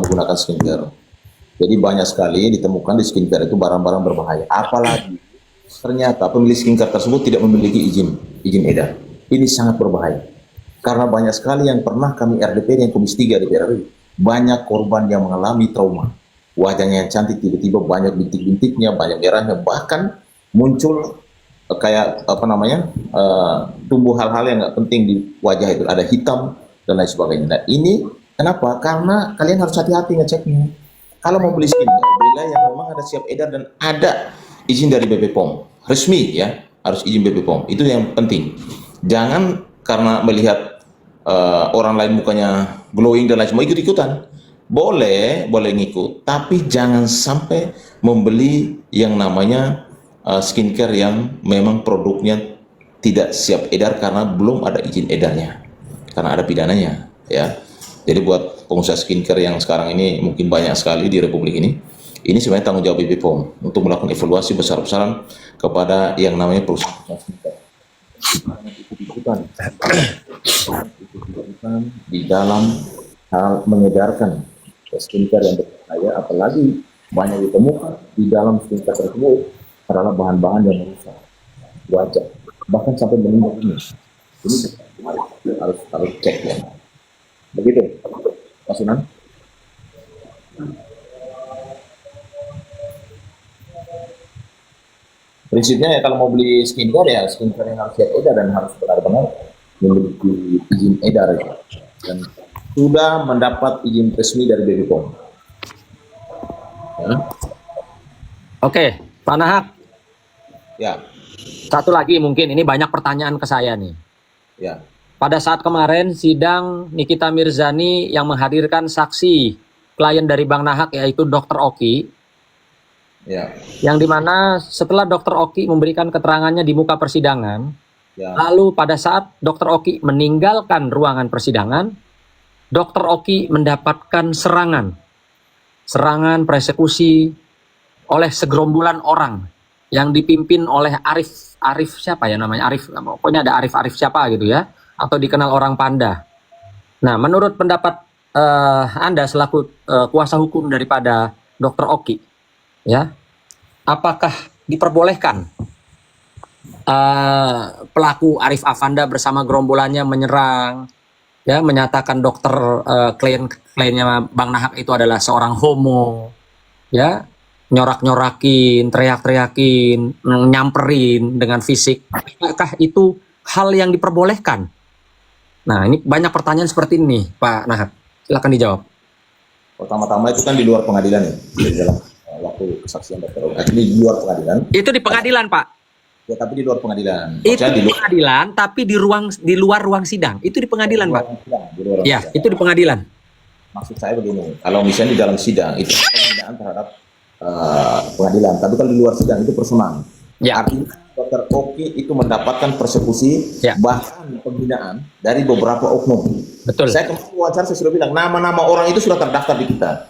menggunakan skincare. Jadi banyak sekali ditemukan di skincare itu barang-barang berbahaya. Apalagi ternyata pemilik skincare tersebut tidak memiliki izin edar. Ini sangat berbahaya. Karena banyak sekali yang pernah kami RDP yang Komisi 3 DPR RI, banyak korban yang mengalami trauma. Wajahnya yang cantik tiba-tiba banyak bintik-bintiknya, banyak merahnya, bahkan muncul kayak apa namanya, tumbuh hal-hal yang nggak penting di wajah itu, ada hitam dan lain sebagainya. Nah ini kenapa? Karena kalian harus hati-hati ngeceknya. Kalau mau beli skincare, belilah yang memang ada siap edar dan ada izin dari BP POM resmi ya, harus izin BP POM, itu yang penting. Jangan karena melihat orang lain mukanya glowing dan lain sebagainya ikut-ikutan. Boleh ngikut, tapi jangan sampai membeli yang namanya skincare yang memang produknya tidak siap edar karena belum ada izin edarnya, karena ada pidananya ya. Jadi buat pengusaha skincare yang sekarang ini mungkin banyak sekali di Republik ini sebenarnya tanggung jawab BP POM untuk melakukan evaluasi besar-besaran kepada yang namanya perusahaan skincare. Ikut-ikutan di dalam hal mengedarkan skincare yang berbahaya, apalagi banyak ditemukan di dalam skincare tersebut adalah bahan-bahan yang merusak wajah, bahkan sampai meninggal ini. Ini harus cek ya. Begitu, Pak Sunan. Prinsipnya ya kalau mau beli skincare ya skincare yang harus siap edar dan harus benar-benar memiliki izin edar ya. Dan sudah mendapat izin resmi dari BP POM. Ya. Oke, Pak Nahak. Ya. Satu lagi mungkin ini banyak pertanyaan ke saya nih. Ya. Pada saat kemarin sidang Nikita Mirzani yang menghadirkan saksi klien dari Bang Nahak yaitu Dr. Oki. Ya. Yang dimana setelah Dr. Oki memberikan keterangannya di muka persidangan, Ya. lalu pada saat Dr. Oki meninggalkan ruangan persidangan, Dr. Oki mendapatkan serangan persekusi oleh segerombolan orang yang dipimpin oleh Arif siapa ya namanya, Arif, pokoknya ada Arif siapa gitu ya, atau dikenal orang Panda. Nah, menurut pendapat Anda selaku kuasa hukum daripada Dr. Oki, ya, apakah diperbolehkan pelaku Arif Afanda bersama gerombolannya menyerang, ya, menyatakan dokter kliennya Bang Nahak itu adalah seorang homo, ya, nyorak-nyorakin, teriak-teriakin, nyamperin dengan fisik? Apakah itu hal yang diperbolehkan? Nah, ini banyak pertanyaan seperti ini, Pak Nahak. Silakan dijawab. Pertama-tama itu kan di luar pengadilan ya, di dalam waktu kesaksian Dr. Oki. Ini di luar pengadilan. Itu di pengadilan, Pak. Ya, tapi di luar pengadilan. Itu di pengadilan, tapi di luar ruang sidang. Itu di pengadilan, Pak. Ya, itu di pengadilan. Maksud saya begini, kalau misalnya di dalam sidang itu penghinaan terhadap pengadilan, tapi kalau di luar sidang itu personal. Ya. Artinya Dr. Oki itu mendapatkan persekusi, ya, bahkan penghinaan dari beberapa oknum. Betul. Saya kemarin wawancara saya sudah bilang nama-nama orang itu sudah terdaftar di kita.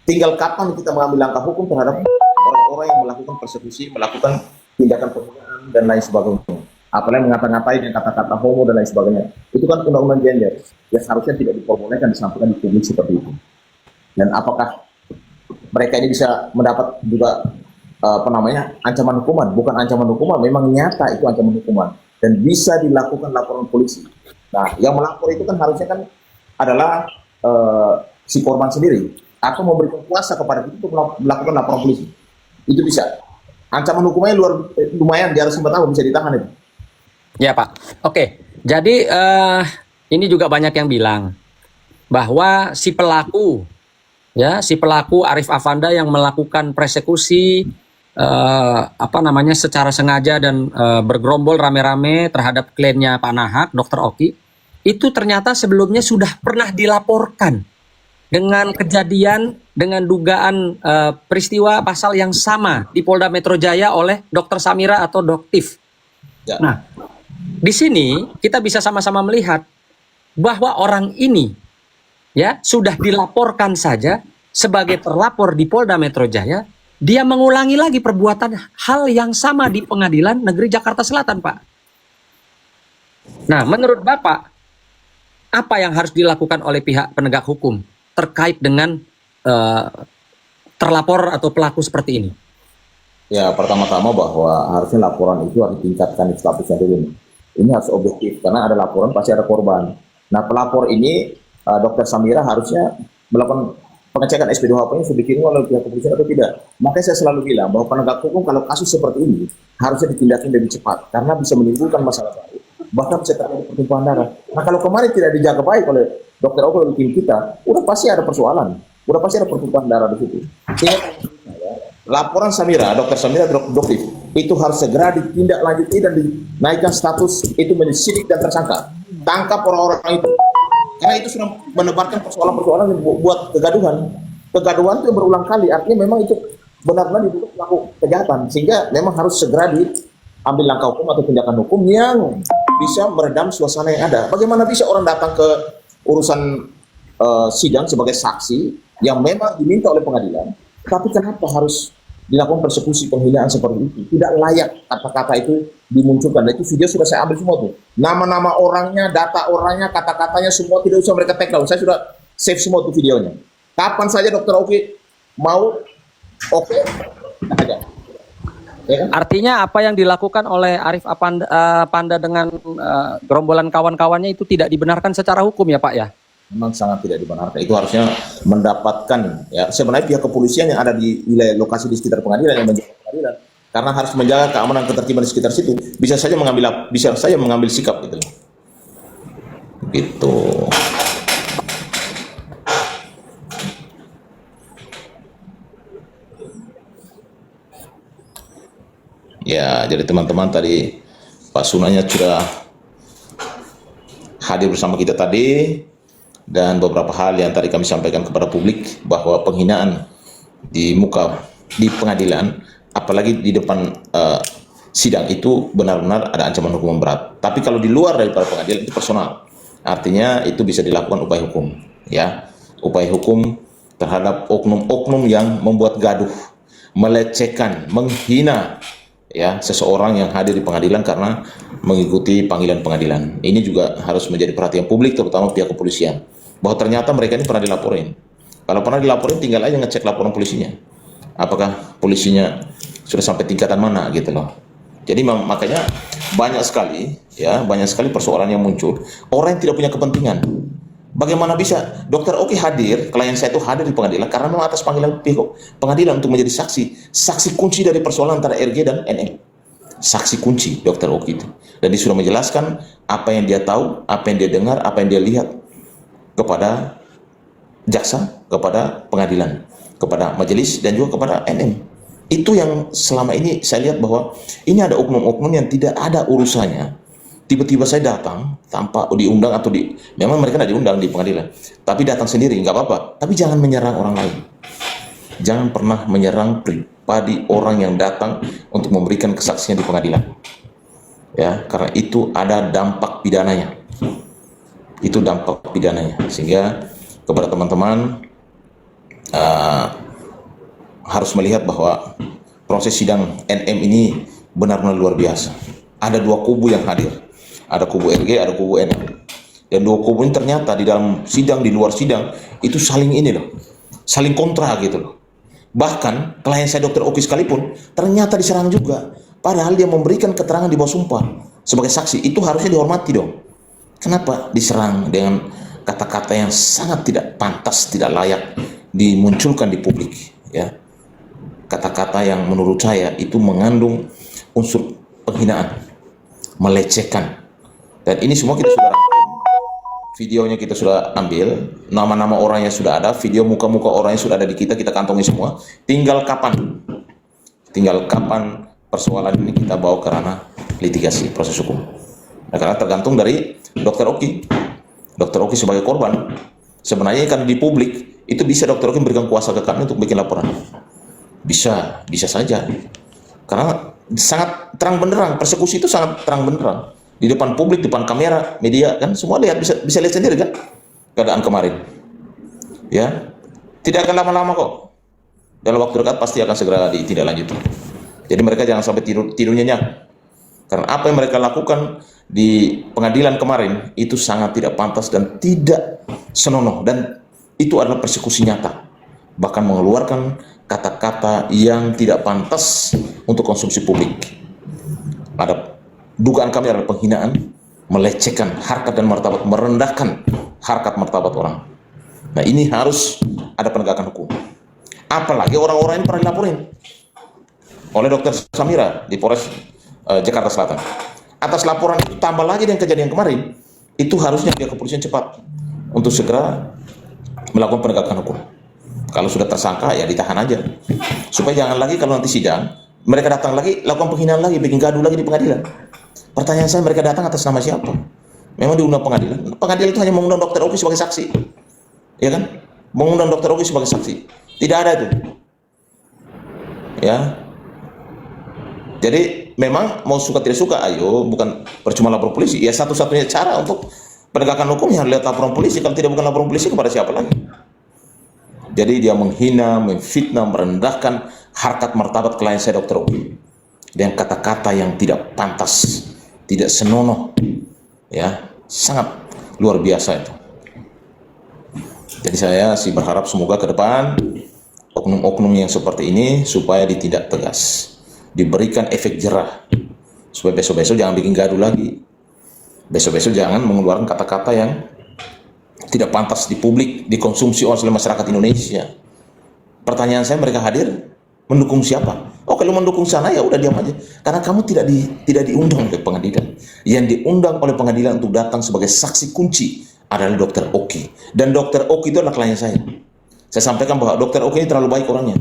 Tinggal kapan kita mengambil langkah hukum terhadap orang-orang yang melakukan persekusi, melakukan tindakan penghinaan dan lain sebagainya. Apalagi mengata-ngatain yang kata-kata homo dan lain sebagainya. Itu kan undang-undang gender yang seharusnya tidak diperbolehkan disampaikan di publik seperti itu. Dan apakah mereka ini bisa mendapat juga ancaman hukuman? Bukan ancaman hukuman, memang nyata itu ancaman hukuman dan bisa dilakukan laporan polisi. Nah, yang melapor itu kan harusnya kan adalah si korban sendiri atau memberikan kuasa kepada kita untuk melakukan laporan polisi. Itu bisa. Ancaman hukumannya lumayan, di atas 5 tahun bisa ditahan itu. Ya, Pak. Oke, jadi ini juga banyak yang bilang bahwa si pelaku Arif Afanda yang melakukan persekusi secara sengaja dan bergerombol rame-rame terhadap kliennya Pak Nahak, Dr. Oki, itu ternyata sebelumnya sudah pernah dilaporkan dengan kejadian, dengan dugaan peristiwa pasal yang sama di Polda Metro Jaya oleh Dr. Samira atau Doktif. Ya. Nah, di sini kita bisa sama-sama melihat bahwa orang ini ya sudah dilaporkan saja sebagai terlapor di Polda Metro Jaya, dia mengulangi lagi perbuatan hal yang sama di Pengadilan Negeri Jakarta Selatan, Pak. Nah, menurut Bapak, apa yang harus dilakukan oleh pihak penegak hukum terkait dengan eh, terlapor atau pelaku seperti ini? Ya, pertama-tama bahwa harusnya laporan itu harus ditingkatkan statusnya dulu. Ini harus objektif, karena ada laporan pasti ada korban. Nah, pelapor ini, Dokter Samira harusnya melakukan pengecekan SP2HP-nya sudah dikirim oleh pihak kepolisian atau tidak. Makanya saya selalu bilang bahwa penegak hukum kalau kasus seperti ini harusnya ditindakin lebih cepat, karena bisa menimbulkan masalah baru, bahkan bisa terjadi pertumpahan darah. Nah, kalau kemarin tidak dijaga baik oleh Dokter Oke oleh tim kita, udah pasti ada persoalan, udah pasti ada pertumpahan darah di situ. Sehingga laporan Samira, Dokter Samira Doktif, itu harus segera ditindaklanjuti dan dinaikkan status itu menjadi sidik dan tersangka. Tangkap orang-orang itu. Karena itu sudah menebarkan persoalan-persoalan yang buat kegaduhan. Kegaduhan itu berulang kali, artinya memang itu benar-benar diduga pelaku kejahatan. Sehingga memang harus segera diambil langkah hukum atau tindakan hukum yang bisa meredam suasana yang ada. Bagaimana bisa orang datang ke urusan sidang sebagai saksi yang memang diminta oleh pengadilan, tapi kenapa harus dilakukan persekusi penghinaan seperti itu? Tidak layak kata-kata itu dimunculkan. Dan itu video sudah saya ambil semua tuh. Nama-nama orangnya, data orangnya, kata-katanya semua tidak usah mereka take down. Saya sudah save semua tuh videonya. Kapan saja Dokter Oki mau, oke, aja. Ya kan? Artinya apa yang dilakukan oleh Arif Panda dengan gerombolan kawan-kawannya itu tidak dibenarkan secara hukum ya Pak ya? Memang sangat tidak dibenarkan. Itu harusnya mendapatkan, ya sebenarnya pihak kepolisian yang ada di wilayah lokasi di sekitar pengadilan yang menjaga pengadilan, karena harus menjaga keamanan ketertiban di sekitar situ, bisa saja mengambil sikap gitu. Gitu. Ya, jadi teman-teman tadi Pak Sunanya sudah hadir bersama kita tadi. Dan beberapa hal yang tadi kami sampaikan kepada publik bahwa penghinaan di pengadilan, apalagi di depan sidang itu benar-benar ada ancaman hukuman berat. Tapi kalau di luar daripada pengadilan itu personal, artinya itu bisa dilakukan upaya hukum, ya, upaya hukum terhadap oknum-oknum yang membuat gaduh, melecehkan, menghina, ya, seseorang yang hadir di pengadilan karena mengikuti panggilan pengadilan. Ini juga harus menjadi perhatian publik, terutama pihak kepolisian, bahwa ternyata mereka ini pernah dilaporin. Kalau pernah dilaporin, tinggal aja ngecek laporan polisinya, apakah polisinya sudah sampai tingkatan mana gitu loh. Jadi makanya banyak sekali persoalan yang muncul, orang yang tidak punya kepentingan. Bagaimana bisa Dokter Oki hadir, klien saya itu hadir di pengadilan karena memang atas panggilan pengadilan untuk menjadi saksi kunci dari persoalan antara RG dan NM. Saksi kunci Dokter Oki itu. Dan dia sudah menjelaskan apa yang dia tahu, apa yang dia dengar, apa yang dia lihat kepada jaksa, kepada pengadilan, kepada majelis, dan juga kepada NM. Itu yang selama ini saya lihat bahwa ini ada oknum-oknum yang tidak ada urusannya. Tiba-tiba saya datang tanpa diundang atau memang mereka tidak diundang di pengadilan, tapi datang sendiri, nggak apa-apa. Tapi jangan menyerang orang lain. Jangan pernah menyerang pribadi orang yang datang untuk memberikan kesaksian di pengadilan. Ya, karena itu ada dampak pidananya. Itu dampak pidananya. Sehingga kepada teman-teman harus melihat bahwa proses sidang NM ini benar-benar luar biasa. Ada dua kubu yang hadir. Ada kubu RG, ada kubu NM. Dan dua kubu ini ternyata di dalam sidang, di luar sidang, itu saling saling kontra gitu loh. Bahkan klien saya Dokter Oki sekalipun ternyata diserang juga. Padahal dia memberikan keterangan di bawah sumpah sebagai saksi. Itu harusnya dihormati dong. Kenapa diserang dengan kata-kata yang sangat tidak pantas, tidak layak dimunculkan di publik, ya. Kata-kata yang menurut saya itu mengandung unsur penghinaan, melecehkan. Dan ini semua kita sudah videonya kita sudah ambil, nama-nama orangnya sudah ada, video muka-muka orangnya sudah ada di kita kantongi semua. Tinggal kapan persoalan ini kita bawa ke ranah litigasi, proses hukum. Nah, karena tergantung dari Dokter Oki. Dokter Oki sebagai korban, sebenarnya kan di publik itu bisa Dokter Oki memberikan kuasa ke kami untuk bikin laporan. Bisa saja. Karena sangat terang benderang, persekusi itu sangat terang benderang. Di depan publik, depan kamera, media, kan semua lihat, bisa lihat sendiri kan keadaan kemarin. Ya, tidak akan lama-lama kok. Dalam waktu dekat pasti akan segera ditindaklanjuti. Jadi mereka jangan sampai tidur nyenyak. Karena apa yang mereka lakukan di pengadilan kemarin itu sangat tidak pantas dan tidak senonoh, dan itu adalah persekusi nyata. bahkan mengeluarkan kata-kata yang tidak pantas untuk konsumsi publik. Ada dugaan kami adalah penghinaan, melecehkan harkat dan martabat, merendahkan harkat martabat orang. Nah, ini harus ada penegakan hukum. Apalagi orang-orang ini pernah dilaporin oleh Dr. Samira di Polres Jakarta Selatan. Atas laporan itu tambah lagi dengan kejadian kemarin, itu harusnya pihak kepolisian cepat untuk segera melakukan penegakan hukum. Kalau sudah tersangka ya ditahan aja, supaya jangan lagi kalau nanti sidang mereka datang lagi lakukan penghinaan lagi, bikin gaduh lagi di pengadilan. Pertanyaan saya, mereka datang atas nama siapa? Memang diundang pengadilan? Pengadilan itu hanya mengundang Dr. Oki sebagai saksi, ya kan? Mengundang Dr. Oki sebagai saksi, tidak ada itu, ya. Jadi memang mau suka tidak suka, ayo, bukan percuma lapor polisi. Ya satu-satunya cara untuk penegakan hukum yang lihat laporan polisi. Kalau tidak bukan laporan polisi, kepada siapa lagi? Jadi dia menghina, memfitnah, merendahkan harkat martabat klien saya Dr. Oki dengan kata-kata yang tidak pantas, tidak senonoh, ya, sangat luar biasa itu. Jadi saya sih berharap semoga ke depan oknum-oknum yang seperti ini supaya ditindak tegas, diberikan efek jerah, supaya besok-besok jangan bikin gaduh lagi, besok-besok jangan mengeluarkan kata-kata yang tidak pantas di publik, dikonsumsi oleh masyarakat Indonesia. Pertanyaan saya, mereka hadir mendukung siapa? Oh, kalau mendukung sana ya udah diam aja, karena kamu tidak diundang oleh pengadilan. Yang diundang oleh pengadilan untuk datang sebagai saksi kunci adalah Dr. Oki, dan Dr. Oki itu adalah klien saya. Saya sampaikan bahwa Dr. Oki ini terlalu baik orangnya,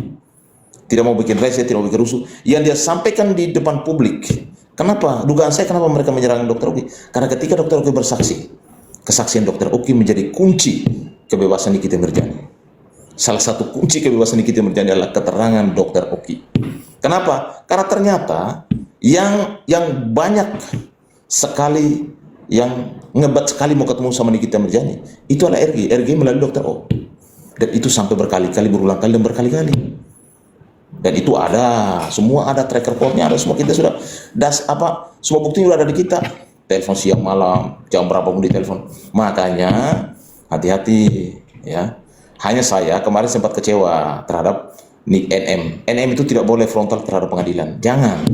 tidak mau bikin rese, tidak mau bikin rusuh. Yang dia sampaikan di depan publik, kenapa? Dugaan saya kenapa mereka menyerang Dr. Oki? Karena ketika Dr. Oki bersaksi, kesaksian Dr. Oki menjadi kunci kebebasan Nikita Mirzani. Salah satu kunci kebebasan Nikita Mirzani adalah keterangan Dr. Oki. Kenapa? Karena ternyata yang banyak sekali, yang ngebat sekali mau ketemu sama Nikita Mirzani itu adalah RG melalui Dr. O. Dan itu sampai berkali-kali, berulang kali dan berkali-kali. Dan itu ada, semua ada track recordnya, ada semua, kita sudah semua bukti sudah ada di kita. Telepon siang malam, jam berapa pun ditelepon. Makanya hati-hati, ya. Hanya saya kemarin sempat kecewa terhadap NM. NM itu tidak boleh frontal terhadap pengadilan. Jangan.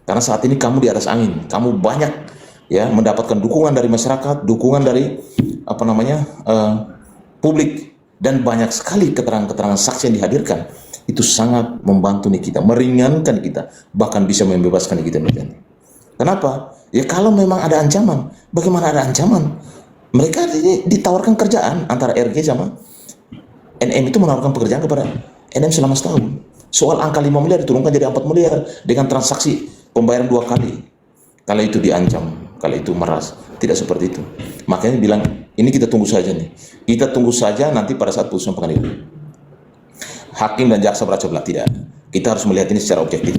Karena saat ini kamu di atas angin. Kamu banyak ya mendapatkan dukungan dari masyarakat, dukungan dari publik, dan banyak sekali keterangan-keterangan saksi yang dihadirkan. Itu sangat membantu kita, meringankan kita, bahkan bisa membebaskan kita. Kenapa? Ya kalau memang ada ancaman, bagaimana ada ancaman? Mereka ini ditawarkan kerjaan antara RG sama NM, itu menawarkan pekerjaan kepada NM selama setahun. Soal angka 5 miliar diturunkan jadi 4 miliar dengan transaksi pembayaran 2 kali. Kalau itu diancam, kalau itu meras, tidak seperti itu. Makanya bilang, ini kita tunggu saja nih. Kita tunggu saja nanti pada saat putusan pengadilan. Hakim dan jaksa beracap belah, tidak. Kita harus melihat ini secara objektif.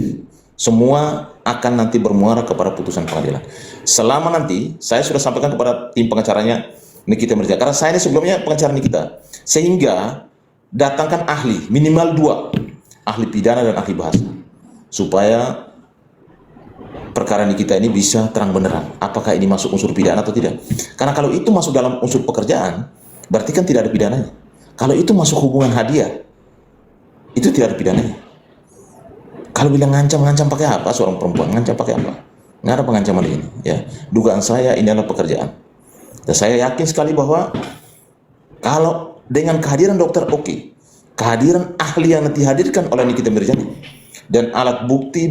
Semua akan nanti bermuara kepada putusan pengadilan. Selama nanti, saya sudah sampaikan kepada tim pengacaranya Nikita Mirzani, karena saya ini sebelumnya pengacara Nikita, sehingga datangkan ahli, minimal 2, ahli pidana dan ahli bahasa, supaya perkara Nikita ini bisa terang benerang, apakah ini masuk unsur pidana atau tidak. Karena kalau itu masuk dalam unsur pekerjaan, berarti kan tidak ada pidananya. Kalau itu masuk hubungan hadiah, itu tidak ada pidananya. Kalau bilang ngancam pakai apa? Seorang perempuan ngancam pakai apa? Nggak ada pengancaman ini. Ya, dugaan saya ini adalah pekerjaan. Dan saya yakin sekali bahwa kalau dengan kehadiran Dr. Oki, kehadiran ahli yang nanti dihadirkan oleh Nikita Mirzani, dan alat bukti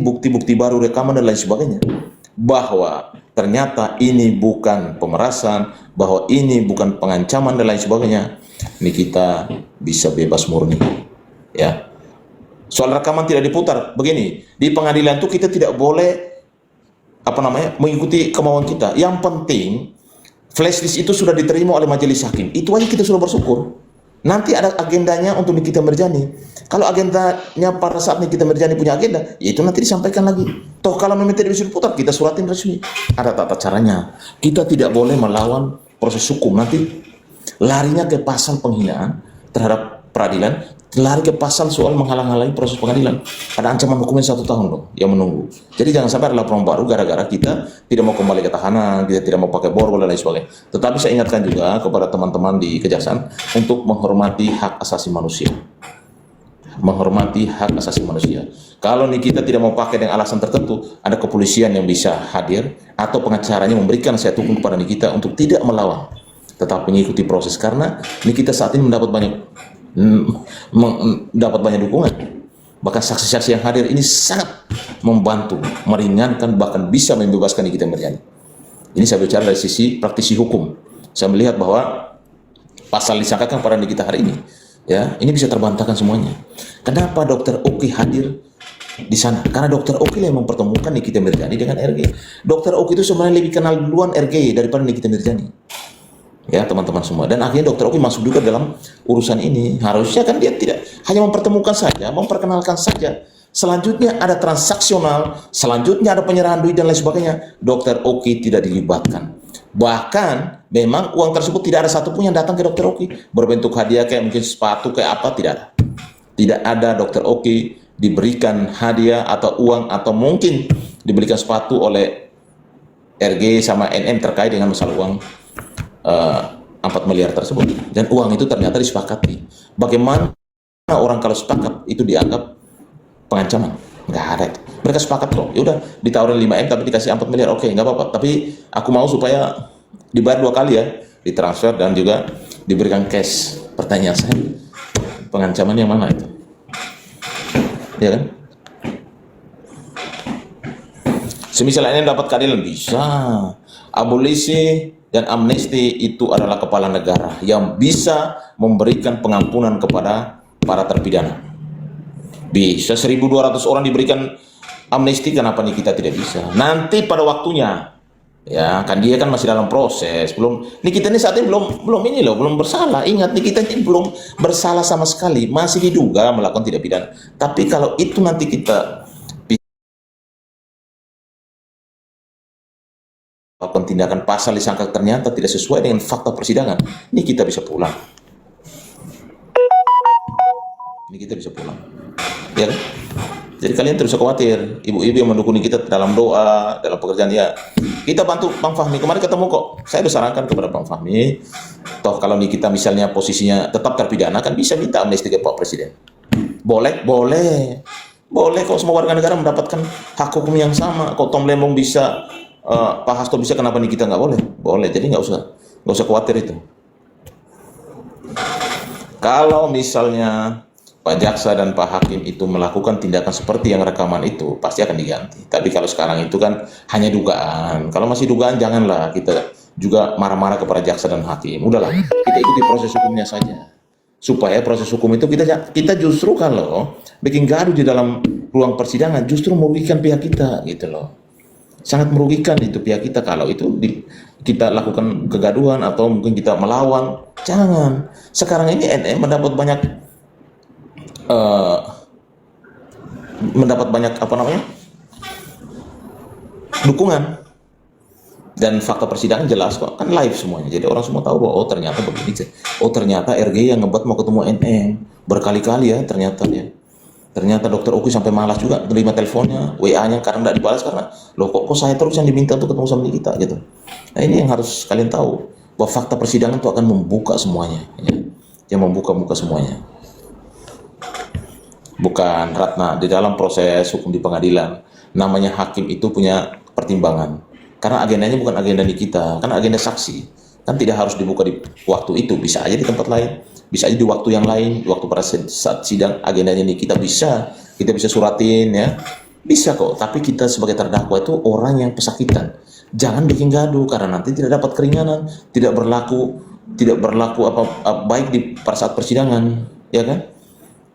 baru, rekaman dan lain sebagainya, bahwa ternyata ini bukan pemerasan, bahwa ini bukan pengancaman dan lain sebagainya, Nikita bisa bebas murni. Ya. Soal rekaman tidak diputar. Begini, di pengadilan itu kita tidak boleh mengikuti kemauan kita. Yang penting flashdisk itu sudah diterima oleh majelis hakim. Itu aja kita sudah bersyukur. Nanti ada agendanya untuk Nikita Mirzani. Kalau agendanya pada saat Nikita Mirzani punya agenda, ya itu nanti disampaikan lagi. Toh kalau memang tidak bisa diputar, kita suratin resmi. Ada tata caranya. Kita tidak boleh melawan proses hukum. Nanti larinya ke pasal penghinaan terhadap peradilan, lari ke pasal soal menghalang-halangi proses pengadilan. Ada ancaman hukumnya 1 tahun loh yang menunggu. Jadi jangan sampai ada laporan baru gara-gara kita tidak mau kembali ke tahanan, kita tidak mau pakai borgol dan lain sebagainya. Tetapi saya ingatkan juga kepada teman-teman di kejaksaan untuk menghormati hak asasi manusia. menghormati hak asasi manusia. Kalau Nikita tidak mau pakai dengan alasan tertentu, ada kepolisian yang bisa hadir atau pengacaranya memberikan nasihat hukum kepada Nikita untuk tidak melawan, tetap mengikuti proses, karena Nikita saat ini mendapat banyak dukungan. Bahkan saksi-saksi yang hadir ini sangat membantu, meringankan, bahkan bisa membebaskan Nikita Mirzani. Ini saya bicara dari sisi praktisi hukum. Saya melihat bahwa pasal disangkakan pada Nikita hari ini, ya, ini bisa terbantahkan semuanya. Kenapa Dokter Oki hadir di sana? Karena Dokter Oki yang mempertemukan Nikita Mirzani dengan RG. Dokter Oki itu sebenarnya lebih kenal duluan RG daripada Nikita Mirzani. Ya, teman-teman semua. Dan akhirnya Dokter Oki masuk juga dalam urusan ini. Harusnya kan dia tidak hanya mempertemukan saja, memperkenalkan saja. Selanjutnya ada transaksional, selanjutnya ada penyerahan duit dan lain sebagainya. Dokter Oki tidak dilibatkan. Bahkan memang uang tersebut tidak ada satupun yang datang ke Dokter Oki berbentuk hadiah kayak mungkin sepatu kayak apa, tidak ada. Tidak ada Dokter Oki diberikan hadiah atau uang atau mungkin diberikan sepatu oleh RG sama NM terkait dengan masalah uang 4 miliar tersebut. Dan uang itu ternyata disepakati. Bagaimana orang kalau sepakat itu dianggap pengancaman? Nggak ada itu. Mereka sepakat kok. Ya udah, ditawarin 5M tapi dikasih 4 miliar. Oke, nggak apa-apa. Tapi aku mau supaya dibayar 2 kali ya, ditransfer dan juga diberikan cash. Pertanyaan saya, pengancaman yang mana itu? Ya kan? Semisalnya ini dapat keadilan, bisa. Abolisi dan amnesti itu adalah kepala negara yang bisa memberikan pengampunan kepada para terpidana. Bisa 1.200 orang diberikan amnesti, kenapa nih kita tidak bisa? Nanti pada waktunya, ya kan, dia kan masih dalam proses, nih kita ini saat ini belum bersalah. Ingat nih, kita ini belum bersalah sama sekali, masih diduga melakukan tindak pidana. Tapi kalau itu nanti kita melakukan tindakan pasal disangka ternyata tidak sesuai dengan fakta persidangan, ini kita bisa pulang. Ya kan? Jadi kalian tidak usah khawatir, ibu-ibu yang mendukung kita dalam doa, dalam pekerjaan, ya kita bantu Bang Fahmi. Kemarin ketemu kok, saya sudah sarankan kepada Bang Fahmi, toh kalau kita misalnya posisinya tetap terpidana, kan bisa minta amnesti ke Pak Presiden. Boleh kok, semua warga negara mendapatkan hak hukum yang sama. Kok Tom Lembong bisa, Pak Hasto bisa, kenapa nih kita nggak boleh? Boleh, jadi nggak usah khawatir itu. Kalau misalnya Pak Jaksa dan Pak Hakim itu melakukan tindakan seperti yang rekaman itu, pasti akan diganti. Tapi kalau sekarang itu kan hanya dugaan. Kalau masih dugaan, janganlah kita juga marah-marah kepada Jaksa dan Hakim. Udahlah, kita ikuti proses hukumnya saja. Supaya proses hukum itu kita justru kalau bikin gaduh di dalam ruang persidangan, justru merugikan pihak kita gitu loh. Sangat merugikan itu pihak kita kalau itu kita lakukan kegaduhan atau mungkin kita melawan. Jangan. Sekarang ini NM mendapat banyak dukungan, dan fakta persidangan jelas kok, kan live semuanya, jadi orang semua tahu bahwa oh ternyata begini, oh ternyata RG yang ngebuat mau ketemu NM berkali-kali ya, ternyata Dokter Oki sampai malas juga menerima teleponnya, WA-nya karena tidak dibalas, karena loh kok saya terus yang diminta untuk ketemu sama kita gitu. Nah ini yang harus kalian tahu, bahwa fakta persidangan itu akan membuka semuanya ya. Yang membuka semuanya. Bukan Ratna, di dalam proses hukum di pengadilan, namanya hakim itu punya pertimbangan. Karena agendanya bukan agenda di kita, kan agenda saksi. Kan tidak harus dibuka di waktu itu, bisa aja di tempat lain, bisa aja di waktu yang lain, di waktu pada saat sidang agendanya ini kita bisa suratin ya. Bisa kok, tapi kita sebagai terdakwa itu orang yang pesakitan. Jangan bikin gaduh karena nanti tidak dapat keringanan, tidak berlaku baik di pada saat persidangan, ya kan?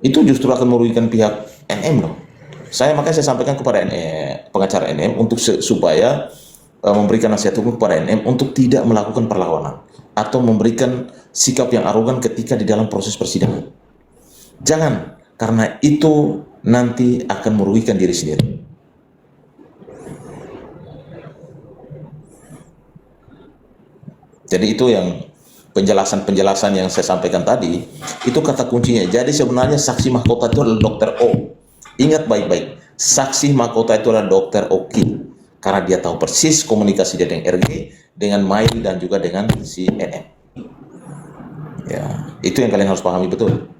Itu justru akan merugikan pihak NM loh. Makanya saya sampaikan kepada pengacara NM untuk supaya memberikan nasihat hukum kepada NM untuk tidak melakukan perlawanan atau memberikan sikap yang arogan ketika di dalam proses persidangan. Jangan, karena itu nanti akan merugikan diri sendiri. Jadi itu yang penjelasan yang saya sampaikan tadi, itu kata kuncinya. Jadi sebenarnya saksi mahkota itu adalah Dokter O. Ingat baik-baik, saksi mahkota itu adalah Dokter Oki. Karena dia tahu persis komunikasi dia dengan RG, dengan Mail, dan juga dengan si NM. Ya, itu yang kalian harus pahami betul.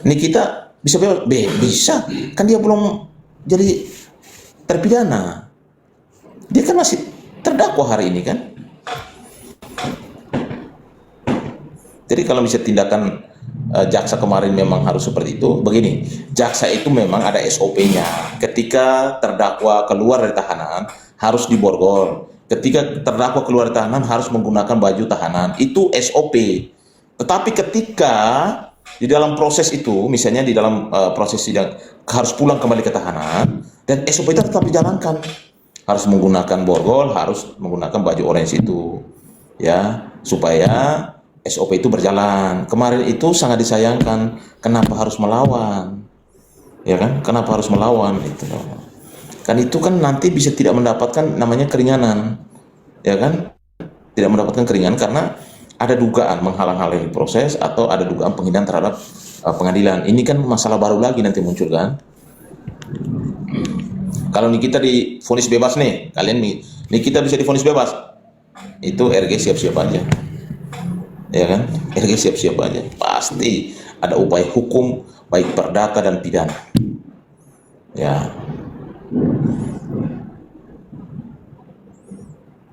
Nikita bisa bebas? Bisa, kan dia belum jadi terpidana, dia kan masih terdakwa hari ini kan. Jadi kalau bisa tindakan jaksa kemarin memang harus seperti itu. Begini, jaksa itu memang ada SOP-nya. Ketika terdakwa keluar dari tahanan harus diborgol. Ketika terdakwa keluar dari tahanan harus menggunakan baju tahanan. Itu SOP. Tetapi ketika di dalam proses itu, misalnya di dalam proses sidang harus pulang kembali ke tahanan, dan SOP itu tetap dijalankan. Harus menggunakan borgol, harus menggunakan baju orange itu, ya, supaya SOP itu berjalan. Kemarin itu sangat disayangkan. Kenapa harus melawan? Ya kan? Kenapa harus melawan? Itu kan, itu kan nanti bisa tidak mendapatkan namanya keringanan, ya kan? Tidak mendapatkan keringanan karena ada dugaan menghalang-halangi proses atau ada dugaan penghinaan terhadap pengadilan. Ini kan masalah baru lagi nanti muncul kan? Kalau Nikita divonis bebas nih, kalian Nikita bisa divonis bebas, itu RG siap-siap aja. Ya kan, RG siap-siap aja, pasti ada upaya hukum baik perdata dan pidana, ya.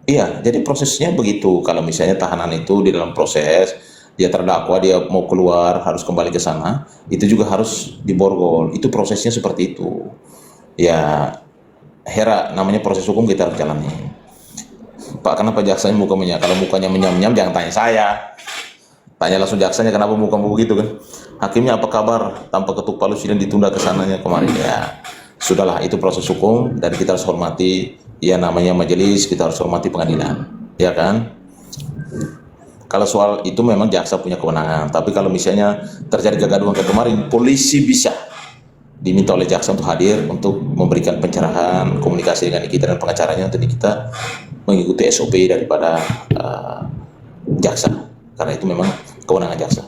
Iya, jadi prosesnya begitu. Kalau misalnya tahanan itu di dalam proses dia terdakwa, dia mau keluar harus kembali ke sana, itu juga harus diborgol. Itu prosesnya seperti itu, ya. Hera, namanya proses hukum kita harus jalani. Pak, kenapa jaksanya muka kalau mukanya menyam-nyam jangan tanya saya. Tanya langsung jaksanya kenapa muka-muka begitu kan. Hakimnya apa kabar tanpa ketuk palu sidang ditunda ke sananya kemarin, ya. Sudahlah, itu proses hukum dan kita harus hormati, ya, namanya majelis, kita harus hormati pengadilan, ya kan. Kalau soal itu memang jaksa punya kewenangan, tapi kalau misalnya terjadi kegaduhan kayak kemarin, polisi bisa diminta oleh jaksa untuk hadir untuk memberikan pencerahan, komunikasi dengan kita dan pengacaranya untuk kita mengikuti SOP daripada jaksa, karena itu memang kewenangan jaksa.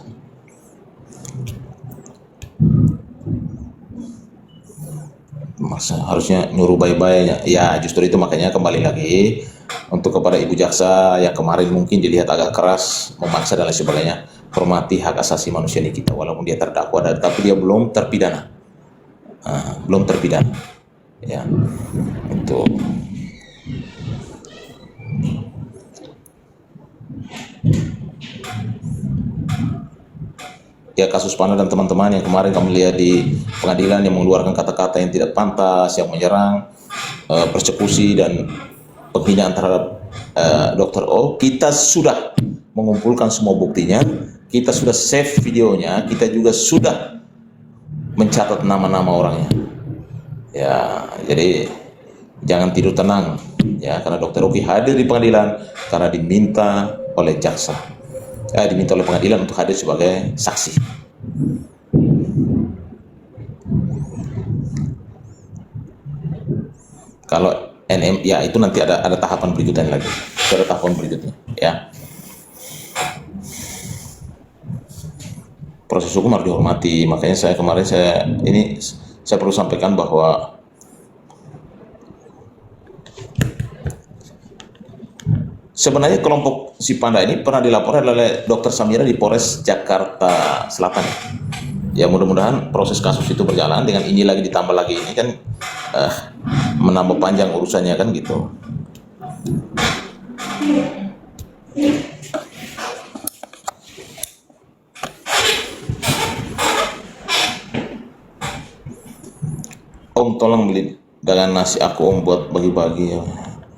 Masa harusnya nyuruh bye-bye ya, justru itu makanya kembali lagi untuk kepada ibu jaksa yang kemarin mungkin dilihat agak keras, memaksa dan lain sebagainya, hormati hak asasi manusia ini kita, walaupun dia terdakwa tapi dia belum terpidana, ya, itu. Ya, kasus Panda dan teman-teman yang kemarin kami lihat di pengadilan yang mengeluarkan kata-kata yang tidak pantas, yang menyerang, persekusi dan penghinaan terhadap Dr. O, kita sudah mengumpulkan semua buktinya, kita sudah save videonya, kita juga sudah mencatat nama-nama orangnya. Ya, jadi jangan tidur tenang, ya, karena Dr. Oki hadir di pengadilan karena diminta oleh jaksa. Diminta oleh pengadilan untuk hadir sebagai saksi. Kalau NM, ya itu nanti ada tahapan berikutnya lagi, ada tahapan berikutnya, ya. Proses hukum harus dihormati, makanya saya kemarin saya perlu sampaikan bahwa sebenarnya kelompok si Panda ini pernah dilaporkan oleh Dr. Samira di Polres Jakarta Selatan. Ya, mudah-mudahan proses kasus itu berjalan. Dengan ini lagi ditambah lagi ini kan menambah panjang urusannya kan gitu. Om, tolong beli dagangan nasi aku, Om, buat bagi-bagi ya.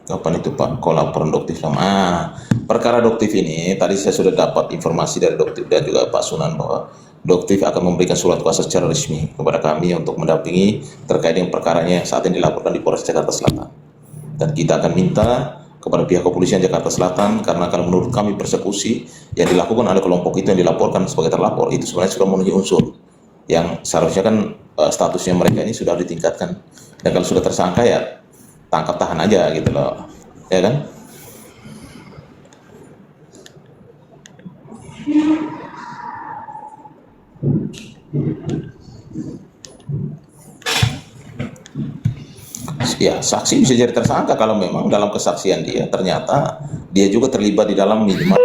Kapan itu Pak kau laporan Doktif sama? Perkara Doktif ini tadi saya sudah dapat informasi dari Doktif dan juga Pak Sunan bahwa Doktif akan memberikan surat kuasa secara resmi kepada kami untuk mendampingi terkait dengan perkaranya saat ini dilaporkan di Polres Jakarta Selatan. Dan kita akan minta kepada pihak kepolisian Jakarta Selatan, karena kalau menurut kami persekusi yang dilakukan oleh kelompok itu yang dilaporkan sebagai terlapor itu sebenarnya sudah memenuhi unsur yang seharusnya kan statusnya mereka ini sudah ditingkatkan, dan kalau sudah tersangka ya tangkap tahan aja gitu loh, ya kan. Ya, saksi bisa jadi tersangka kalau memang dalam kesaksian dia ternyata dia juga terlibat di dalam minimal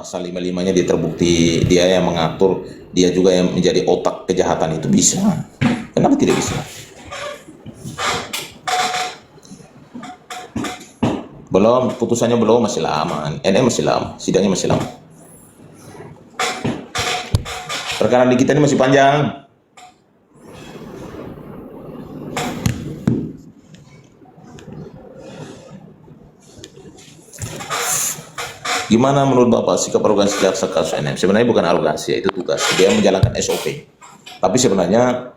pasal 55-nya dia terbukti, dia yang mengatur, dia juga yang menjadi otak kejahatan itu, bisa. Kenapa tidak bisa? Belum, putusannya belum, masih lama. Masih lama, sidangnya masih lama. Perkara di kita ini masih panjang. Gimana menurut Bapak sikap arogansi jaksa kasus NM? Sebenarnya bukan arogansi, itu tugas. Dia menjalankan SOP. Tapi sebenarnya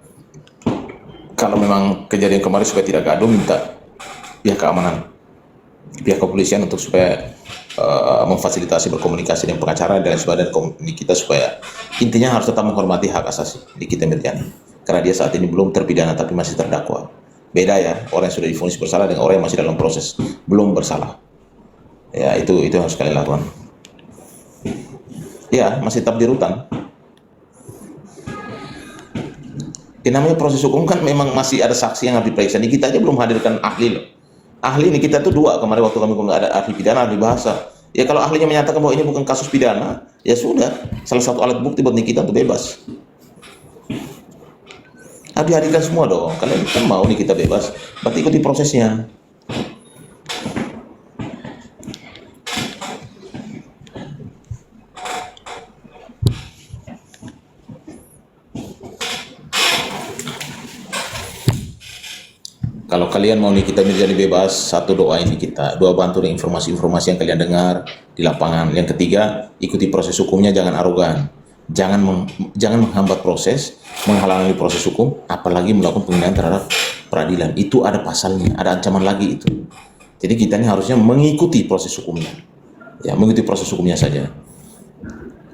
kalau memang kejadian kemarin supaya tidak gaduh, minta pihak keamanan, pihak kepolisian untuk supaya memfasilitasi berkomunikasi dengan pengacara dan sebagainya di kita, supaya intinya harus tetap menghormati hak asasi di kita Mirjani. Karena dia saat ini belum terpidana tapi masih terdakwa. Beda ya, orang yang sudah divonis bersalah dengan orang yang masih dalam proses belum bersalah. Ya, itu harus kalian lakukan. Ya, masih tetap di rutan. Ya, namanya proses hukum kan memang masih ada saksi yang harus diperiksa. Ini kita aja belum hadirkan ahli loh. Ahli ini kita tuh 2 kemarin waktu kami nggak ada ahli pidana, ahli bahasa. Ya kalau ahlinya menyatakan bahwa ini bukan kasus pidana, ya sudah, salah satu alat bukti buat Nikita untuk bebas. Harus dihadirkan semua dong. Kalian kan mau Nikita bebas, berarti ikuti prosesnya. Kalau kalian mau Nikita Mirjani bebas, 1, doain Nikita, 2, bantu dengan informasi-informasi yang kalian dengar di lapangan. Yang ketiga, ikuti proses hukumnya, jangan arogan, jangan menghambat proses, menghalangi proses hukum, apalagi melakukan penghinaan terhadap peradilan. Itu ada pasalnya, ada ancaman lagi itu. Jadi kita ini harusnya mengikuti proses hukumnya, ya, mengikuti proses hukumnya saja.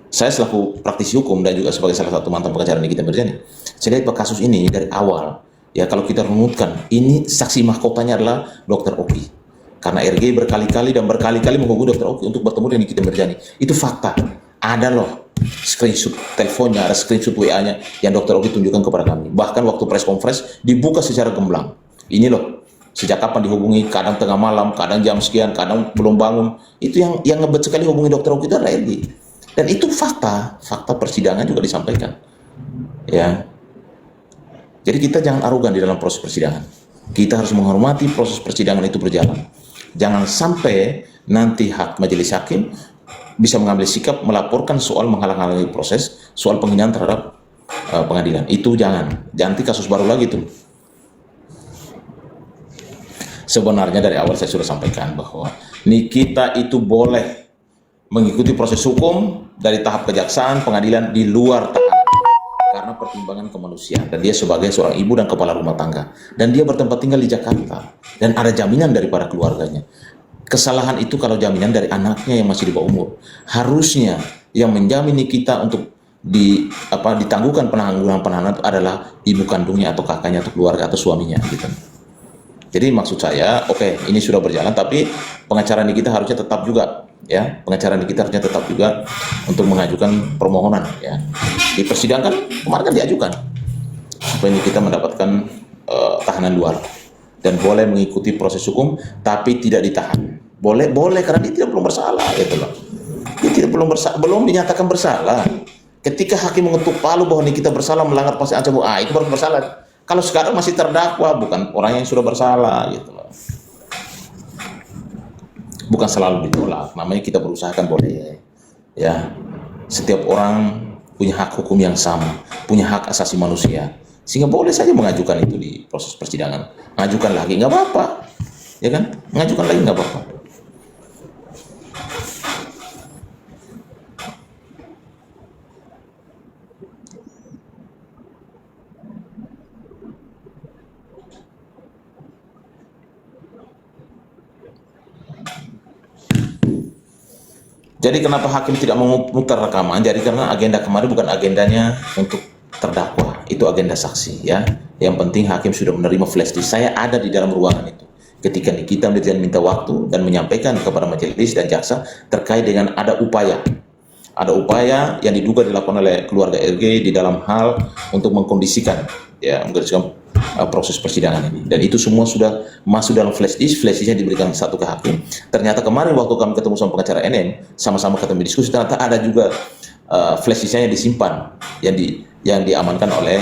Saya selaku praktisi hukum dan juga sebagai salah satu mantan pengacara Nikita Mirjani, saya lihat kasus ini dari awal. Ya, kalau kita runutkan, ini saksi mahkotanya adalah Dr. Oki. Karena RG berkali-kali menghubungi Dr. Oki untuk bertemu dengan Nikita Mirjani. Itu fakta. Ada loh screenshot teleponnya, ada screenshot WA-nya yang Dr. Oki tunjukkan kepada kami. Bahkan waktu press conference dibuka secara gamblang. Ini loh, sejak kapan dihubungi, kadang tengah malam, kadang jam sekian, kadang belum bangun. Itu yang ngebet sekali hubungi Dr. Oki itu adalah RG. Dan itu fakta persidangan juga disampaikan. Ya. Jadi kita jangan arogan di dalam proses persidangan. Kita harus menghormati proses persidangan itu berjalan. Jangan sampai nanti majelis hakim bisa mengambil sikap melaporkan soal menghalang-halangi proses, soal penghinaan terhadap pengadilan. Itu jangan. Nanti kasus baru lagi tuh. Sebenarnya dari awal saya sudah sampaikan bahwa Nikita itu boleh mengikuti proses hukum dari tahap kejaksaan, pengadilan di luar tahanan. Karena pertimbangan kemanusiaan, dan dia sebagai seorang ibu dan kepala rumah tangga, dan dia bertempat tinggal di Jakarta, dan ada jaminan daripada keluarganya. Kesalahan itu kalau jaminan dari anaknya yang masih di bawah umur, harusnya yang menjamin Nikita untuk ditangguhkan penahanan itu adalah ibu kandungnya atau kakaknya atau keluarga atau suaminya gitu. Jadi maksud saya, oke, ini sudah berjalan, tapi pengacara Nikita harusnya tetap juga, ya, pengacara Nikita harusnya tetap juga untuk mengajukan permohonan, ya. Di persidangan kemarin kan diajukan supaya Nikita mendapatkan tahanan luar dan boleh mengikuti proses hukum, tapi tidak ditahan. Boleh karena dia belum bersalah, gitu loh. Dia belum dinyatakan bersalah. Ketika hakim mengetuk palu bahwa Nikita bersalah melanggar pasal ancaman, itu baru bersalah. Kalau sekarang masih terdakwa, bukan orang yang sudah bersalah, gitu loh. Bukan selalu ditolak, namanya kita berusaha kan boleh. Ya, setiap orang punya hak hukum yang sama, punya hak asasi manusia, sehingga boleh saja mengajukan itu di proses persidangan. Mengajukan lagi nggak apa-apa, ya kan? Mengajukan lagi nggak apa-apa. Jadi kenapa hakim tidak memutar rekaman? Jadi karena agenda kemarin bukan agendanya untuk terdakwa, itu agenda saksi, ya. Yang penting hakim sudah menerima flash disk. Saya ada di dalam ruangan itu ketika Nikita Mirjani minta waktu dan menyampaikan kepada majelis dan jaksa terkait dengan ada upaya yang diduga dilakukan oleh keluarga RG di dalam hal untuk mengkondisikan, ya, proses persidangan ini. Dan itu semua sudah masuk dalam flash disknya diberikan satu ke hakim. Ternyata kemarin waktu kami ketemu sama pengacara NM, sama-sama ketemu diskusi, ternyata ada juga flash disknya yang disimpan, yang diamankan oleh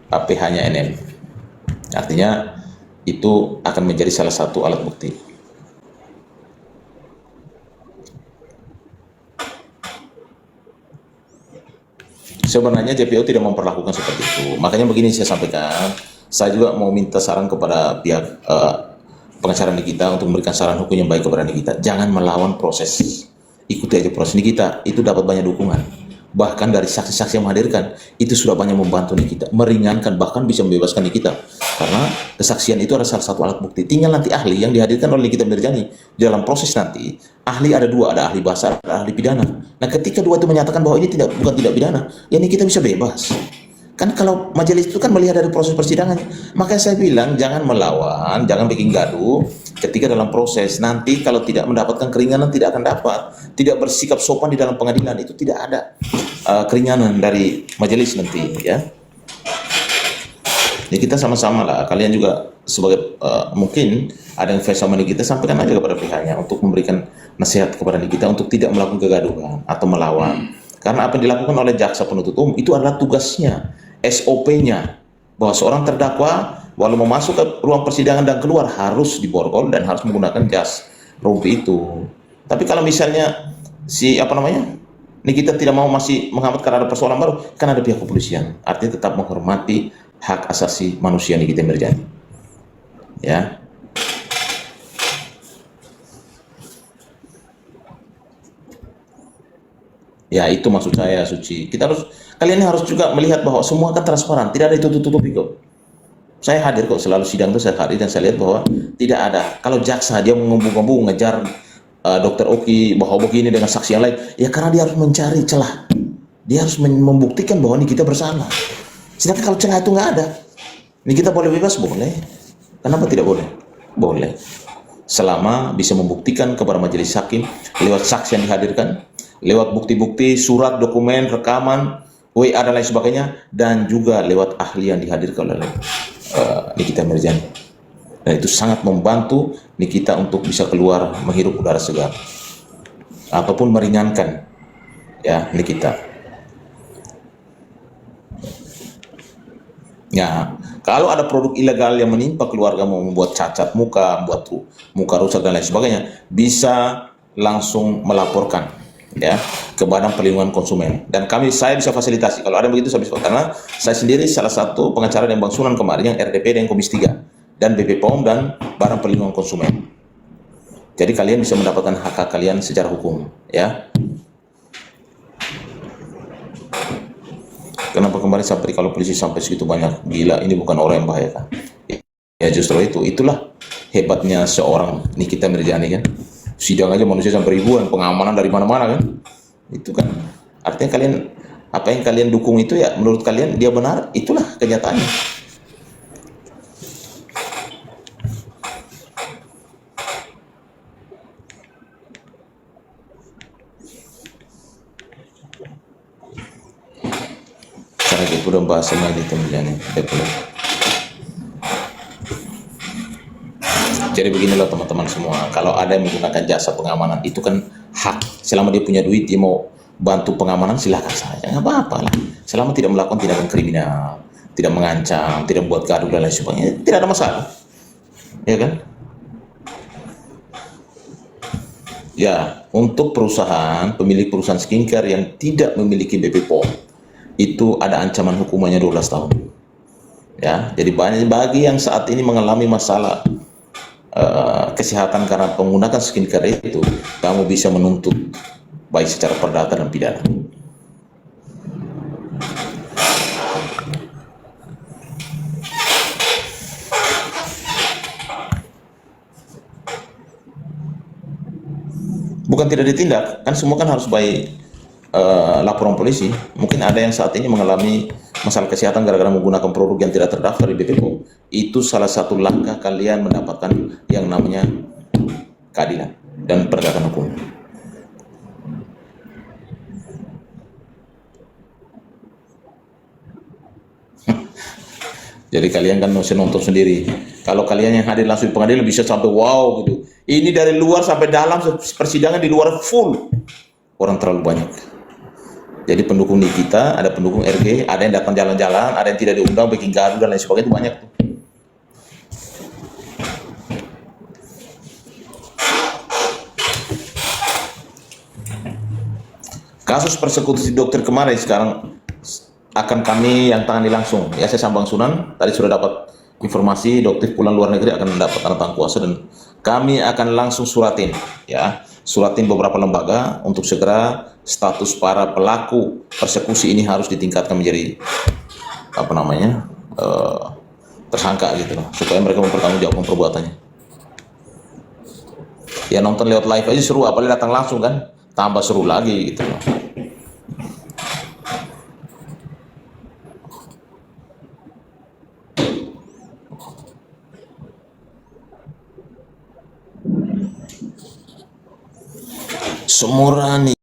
PH-nya NM. Artinya itu akan menjadi salah satu alat bukti. Sebenarnya JPO tidak memperlakukan seperti itu. Makanya begini saya sampaikan, saya juga mau minta saran kepada pihak pengacara Nikita untuk memberikan saran hukum yang baik kepada Nikita. Jangan melawan proses. Ikuti aja proses. Nikita itu dapat banyak dukungan. Bahkan dari saksi-saksi yang menghadirkan, itu sudah banyak membantu Nikita, meringankan, bahkan bisa membebaskan Nikita. Karena kesaksian itu adalah salah satu alat bukti. Tinggal nanti ahli yang dihadirkan oleh Nikita Mirzani. Di dalam proses nanti, ahli ada dua, ada ahli bahasa, ada ahli pidana. Nah, ketika dua itu menyatakan bahwa ini bukan tidak pidana, ya Nikita bisa bebas. Kan kalau majelis itu kan melihat dari proses persidangannya. Makanya saya bilang jangan melawan, jangan bikin gaduh ketika dalam proses. Nanti kalau tidak mendapatkan keringanan tidak akan dapat. Tidak bersikap sopan di dalam pengadilan itu tidak ada keringanan dari majelis nanti ya. Ya kita sama-sama lah. Kalian juga sebagai mungkin ada yang face sama Nikita, sampaikan aja kepada pihaknya untuk memberikan nasihat kepada Nikita untuk tidak melakukan kegaduhan atau melawan. Karena apa yang dilakukan oleh jaksa penuntut umum itu adalah tugasnya, SOP-nya, bahwa seorang terdakwa walau masuk ke ruang persidangan dan keluar harus diborgol dan harus menggunakan jas rompi itu. Tapi kalau misalnya Nikita tidak mau masih menghambat karena ada persoalan baru, kan ada pihak kepolisian. Artinya tetap menghormati hak asasi manusia Nikita Mirzani. Ya. Ya itu maksud saya, Suci. Kalian harus juga melihat bahwa semua kan transparan, tidak ada itu tutup-tutupi kok. Saya hadir kok, selalu sidang itu saya hadir dan saya lihat bahwa tidak ada. Kalau jaksa dia mengumpul-kumpul ngejar Dokter Oki bahwa begini dengan saksi yang lain, ya karena dia harus mencari celah. Dia harus membuktikan bahwa ini kita bersama. Sedangkan kalau celah itu nggak ada, ini kita boleh bebas, boleh. Kenapa tidak boleh? Boleh. Selama bisa membuktikan kepada majelis hakim lewat saksi yang dihadirkan, lewat bukti-bukti, surat, dokumen, rekaman, WA dan lain sebagainya, dan juga lewat ahli yang dihadirkan oleh Nikita Mirzani. Dan itu sangat membantu Nikita untuk bisa keluar menghirup udara segar ataupun meringankan ya Nikita. Ya, kalau ada produk ilegal yang menimpa keluarga, mau membuat cacat muka, membuat muka rusak dan lain sebagainya, bisa langsung melaporkan ya ke Badan Perlindungan Konsumen. Dan saya bisa fasilitasi kalau ada begitu, saya bisa, karena saya sendiri salah satu pengacara yang Bang Sunan kemarin yang RDP dan Komisi 3 dan BP POM dan Badan Perlindungan Konsumen. Jadi kalian bisa mendapatkan hak kalian secara hukum ya. Kenapa kemarin sampai kalau polisi sampai segitu banyak? Gila, ini bukan orang yang membahayakan. Ya justru itulah hebatnya seorang Nikita Mirzani kan. Sidang aja manusia sampai ribuan, pengamanan dari mana-mana kan. Itu kan artinya kalian, apa yang kalian dukung itu ya menurut kalian dia benar, itulah kenyataannya. Cara dia udah bahasanya di tembilannya. Jadi beginilah teman-teman semua, kalau ada yang menggunakan jasa pengamanan itu kan hak. Selama dia punya duit, dia mau bantu pengamanan silakan saja, nggak apa-apa lah. Selama tidak melakukan tindakan kriminal, tidak mengancam, tidak membuat gaduh dan lain sebagainya, tidak ada masalah, ya kan? Ya, untuk perusahaan, pemilik perusahaan skincare yang tidak memiliki BP POM, itu ada ancaman hukumannya 12 tahun. Ya, jadi bagi yang saat ini mengalami masalah kesehatan karena menggunakan skincare itu, kamu bisa menuntut baik secara perdata dan pidana. Bukan tidak ditindak, kan semua kan harus baik laporan polisi. Mungkin ada yang saat ini mengalami masalah kesehatan gara-gara menggunakan produk yang tidak terdaftar di BPOM. Itu salah satu langkah kalian mendapatkan yang namanya keadilan dan penegakan hukum. Jadi kalian kan bisa nonton sendiri. Kalau kalian yang hadir langsung di pengadilan bisa sampai wow gitu. Ini dari luar sampai dalam persidangan di luar full. Orang terlalu banyak. Jadi pendukung Nikita, ada pendukung RG, ada yang datang jalan-jalan, ada yang tidak diundang, bikin gaduh dan lain sebagainya, itu banyak tuh. Kasus persekusi dokter kemarin sekarang akan kami yang tangani langsung. Ya, saya Sambang Sunan, tadi sudah dapat informasi dokter pulang luar negeri akan mendapat tanda tangan kuasa dan kami akan langsung suratin, ya, suratin beberapa lembaga untuk segera status para pelaku persekusi ini harus ditingkatkan menjadi apa namanya tersangka gitu loh, supaya mereka mempertanggungjawabkan perbuatannya. Ya nonton lewat live aja seru, apalagi datang langsung kan, tambah seru lagi gitu loh. Semurani